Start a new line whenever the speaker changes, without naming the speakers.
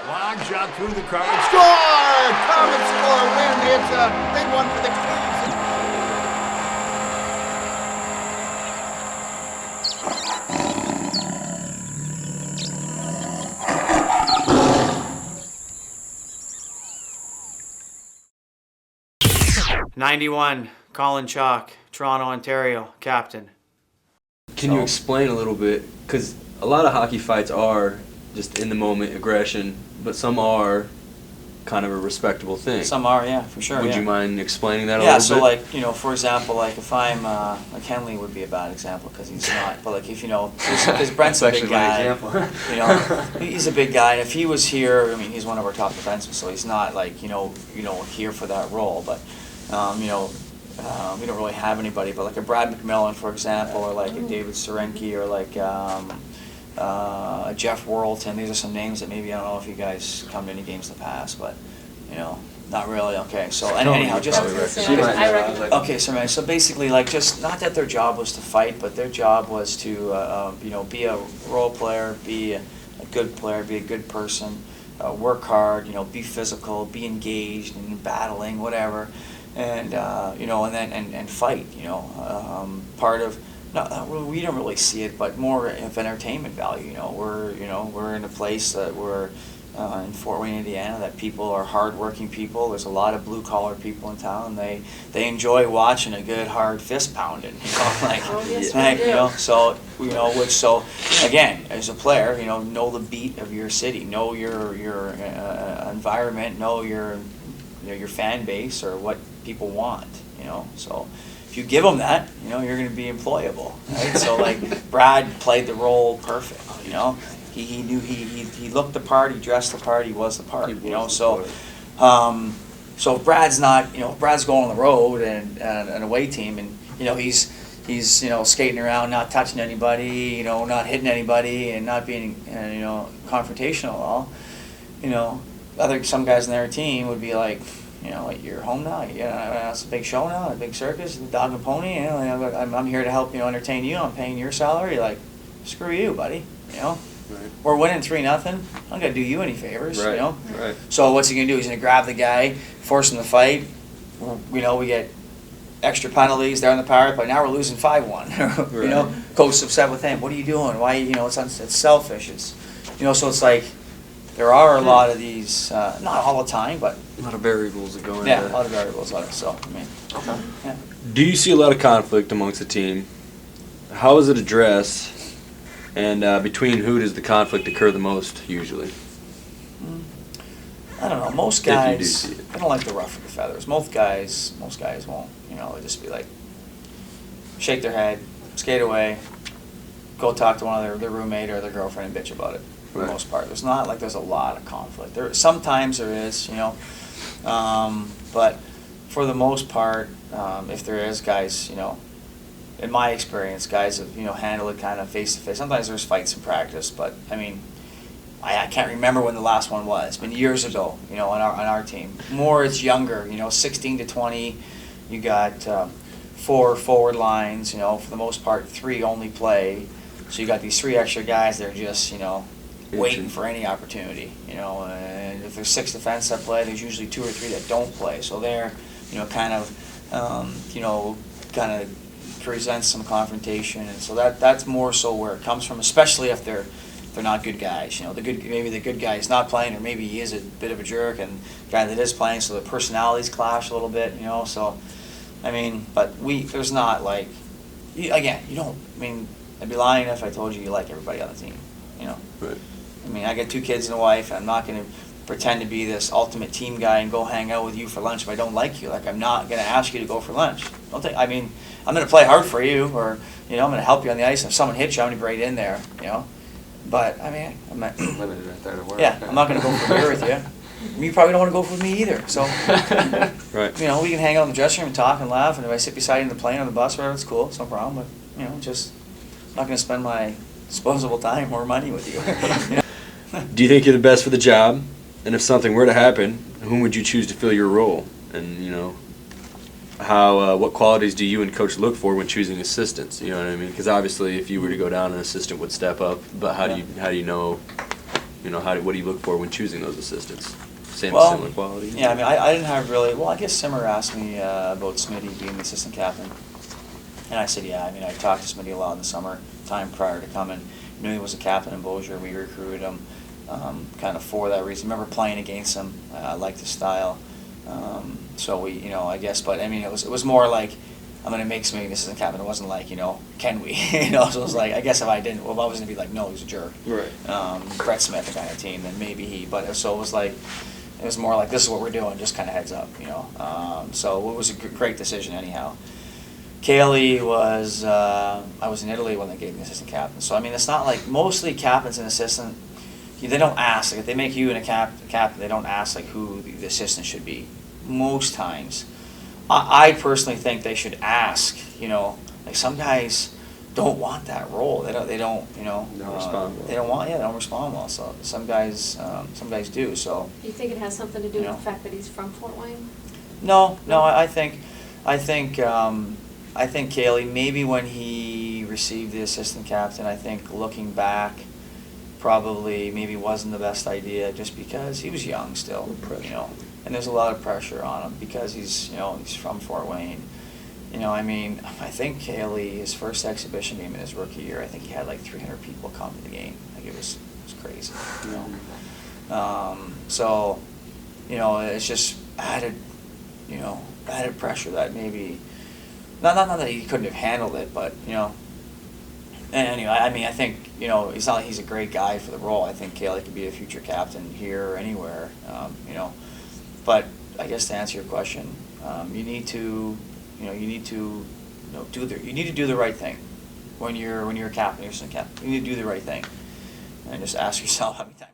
Long shot through the car. Score! Comet score win. It's a big one for the Kings.
91, Colin Chaulk, Toronto, Ontario, captain.
Can you explain a little bit? Because a lot of hockey fights are just in the moment aggression, but some are kind of a respectable thing.
Some are, yeah, for sure.
Would
yeah.
you mind explaining that a
Yeah,
little
so
bit?
like, you know, for example, like if I'm, like Henley would be a bad example because he's not, but like if, you know, because Brent's a big guy, you know, he's a big guy, and if he was here, I mean, he's one of our top defensemen, so he's not like, you know, here for that role, but, you know, we don't really have anybody, but like a Brad McMillan, for example, or like a David Serenke, or like Jeff Worrelton. These are some names that maybe, I don't know if you guys come to any games in the past, but, you know, not really. Okay, so anyhow, just okay. So basically, like, just not that their job was to fight, but their job was to, you know, be a role player, be a good player, be a good person, work hard, you know, be physical, be engaged in battling, whatever, and you know, and then and fight. You know, part of. We don't really see it, but more of entertainment value. You know, we're in a place that we're in Fort Wayne, Indiana, that people are hardworking people. There's a lot of blue collar people in town. They enjoy watching a good hard fist pounding. You know, like, you know, so you know, so again, as a player, you know the beat of your city, know your environment, know your fan base or what people want. You know, so. If you give them that, you know, you're going to be employable, right? So like Brad played the role perfect, you know. He knew he looked the part, he dressed the part, he was the part, you know. So so if Brad's not, you know, if Brad's going on the road and an away team, and you know he's you know skating around, not touching anybody, you know, not hitting anybody, and not being you know confrontational at all, you know, some guys in their team would be like. You know, like you're home now. Yeah, it's a big show now, a big circus, dog and pony. You know, I'm here to help you entertain you. I'm paying your salary. Like, screw you, buddy. You know, right. We're winning 3-0. I'm not gonna do you any favors.
Right.
You know.
Right.
So what's he gonna do? He's gonna grab the guy, force him to fight. You know, we get extra penalties. They're on the power play. Now we're losing 5-1. You know, coach's upset with him. What are you doing? Why? You know, it's selfish. It's, you know, so it's like. There are a lot of these, not all the time, but
a lot of variables that go into
a lot of variables on it. So, I mean, yeah.
Do you see a lot of conflict amongst the team? How is it addressed? And between who does the conflict occur the most usually?
I don't know. Most guys, they don't like the ruffle the feathers. Most guys won't. You know, they'll just be like, shake their head, skate away, go talk to one of their roommate or their girlfriend and bitch about it. For the most part, there's not like there's a lot of conflict. Sometimes there is, you know, but for the most part, if there is, guys, you know, in my experience, guys have handle it kind of face to face. Sometimes there's fights in practice, but I mean, I can't remember when the last one was. It's been years ago, you know, on our team. More, it's younger, you know, 16 to 20. You got 4 forward lines, you know, for the most part, 3 only play. So you got these 3 extra guys that are just, you know, waiting for any opportunity, you know, and if there's 6 defense that play, there's usually 2 or 3 that don't play. So they're, you know, kind of presents some confrontation, and so that's more so where it comes from, especially if they're not good guys. You know, maybe the good guy is not playing, or maybe he is a bit of a jerk, and the guy that is playing, so the personalities clash a little bit, you know. So, I mean, but there's not like, again, you don't. I mean, I'd be lying if I told you like everybody on the team, you know.
Right.
I mean, I got 2 kids and a wife, and I'm not going to pretend to be this ultimate team guy and go hang out with you for lunch if I don't like you. Like, I'm not going to ask you to go for lunch. I mean, I'm going to play hard for you, or, you know, I'm going to help you on the ice. If someone hits you, I'm going to be right in there, you know. But, I mean, I'm not,
limited right there to work.
Yeah, I'm not going to go for beer with you. You probably don't want to go with me either. So,
right.
You know, we can hang out in the dressing room and talk and laugh, and if I sit beside you in the plane or the bus or whatever, it's cool. It's no problem. But, you know, just not going to spend my disposable time or money with you. You know?
Do you think you're the best for the job? And if something were to happen, whom would you choose to fill your role? And, you know, what qualities do you and coach look for when choosing assistants? You know what I mean? Because obviously, if you were to go down, an assistant would step up. But how do you know You know, what do you look for when choosing those assistants?
Well,
Similar qualities?
Yeah, I mean, I didn't have really, well, I guess Simmer asked me about Smitty being the assistant captain. And I said, yeah, I mean, I talked to Smitty a lot in the summer time prior to coming. Knew he was a captain in Bossier. We recruited him kind of for that reason. Remember playing against him. I liked his style. So we, you know, I guess, but I mean, it was more like, I'm going to make Smitty the assistant captain. It wasn't like, you know, can we? You know, so it was like, I guess if I didn't, well, if I was going to be like, no, he's a jerk.
Right.
Brett Smith, the kind of team, then maybe he. But so it was like, it was more like, this is what we're doing, just kind of heads up, you know. So it was a great decision anyhow. Kaylee was, I was in Italy when they gave me the assistant captain. So, I mean, it's not like, mostly captains and assistant, they don't ask. Like, if they make you and a captain, they don't ask, like, who the assistant should be. Most times. I personally think they should ask, you know, like, some guys don't want that role. They don't, you know.
Don't respond well.
They don't respond well. So, some guys do, so.
Do you think it has something to do with the fact that he's from Fort Wayne?
No, I think Kaylee, maybe when he received the assistant captain, I think looking back, probably maybe wasn't the best idea just because he was young still, you know, and there's a lot of pressure on him because he's from Fort Wayne. You know, I mean, I think Kaylee, his first exhibition game in his rookie year, I think he had like 300 people come to the game. Like it was crazy, you know. So, you know, it's just added pressure that maybe. Not that he couldn't have handled it, but, you know. And anyway, I mean, I think, you know, it's not like he's a great guy for the role. I think Kaylee could be a future captain here or anywhere, you know. But I guess to answer your question, you need to do the right thing when you're a captain, you're a captain. You need to do the right thing, and just ask yourself how many times.